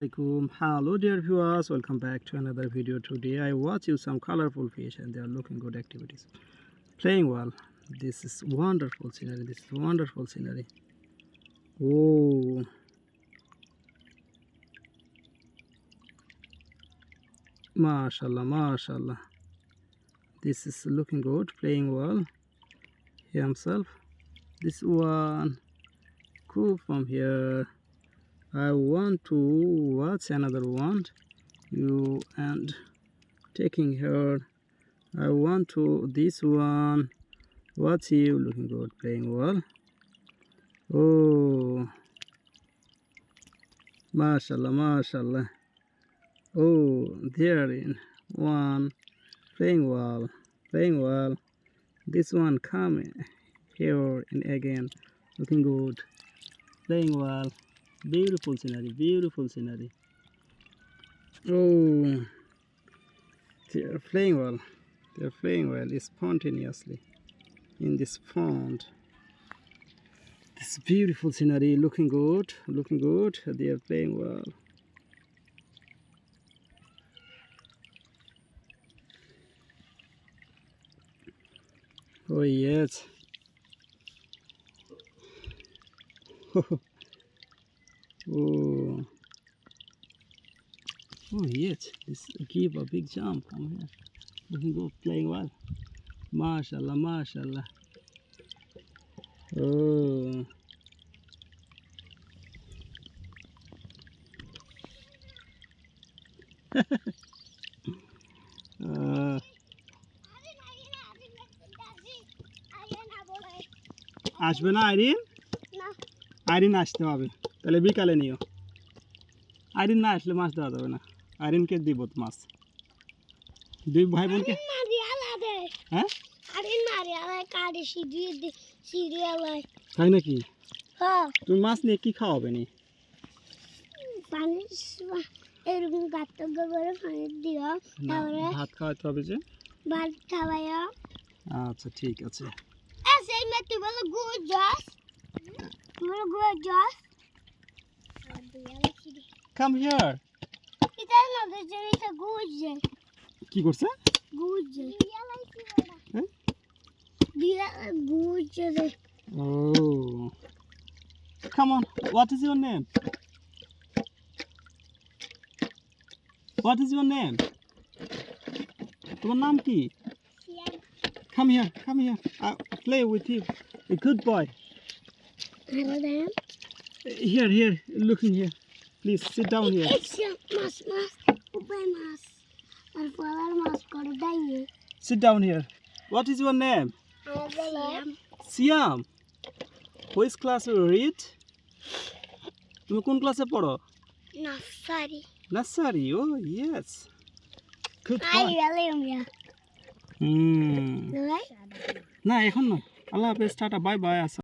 Hello dear viewers, welcome back to another video. Today I watch you some colorful fish and they are looking good activities, playing well. This is wonderful scenery. Oh, mashallah, this is looking good, playing well himself. This one cool from here. I want to watch another one. You and taking her. I want to this one. What's you looking good, playing well. Oh, mashallah. Oh, there in one playing well. This one come here and again, looking good, playing well. Beautiful scenery. Oh, they're playing well spontaneously in this pond. This beautiful scenery, looking good. They are playing well. Oh yes. Oh yes, this give a big jump from here. Looking good, playing well. Mashallah. Oh. আসবে না আইরিন? আইরিন আসতে হবে, তাহলে বিকালে নিও। আইরিন না আসলে মাছ দেওয়া যাবে না। আইরিনকে দিব মাছ। দুই ভাই বোনকে হ্যাঁ তাই নাকি? তুমি মাছ নিয়ে কি খাওয়াবে নি? ভাত খাওয়াতে হবে যে। আচ্ছা ঠিক আছে। Come here. কি করছে? Oh. Come on. What is your name? তোমার নাম কি? Come here. I'll play with you. A good boy. Here. Looking here. Please sit down here. Sit down here. What is your name? Siam. Which class you read? তুমি কোন ক্লাসে পড়ো? Nursery. Oh yes. Good boy. না এখন না। আল্লাহ হাফেজ, tata, bye bye.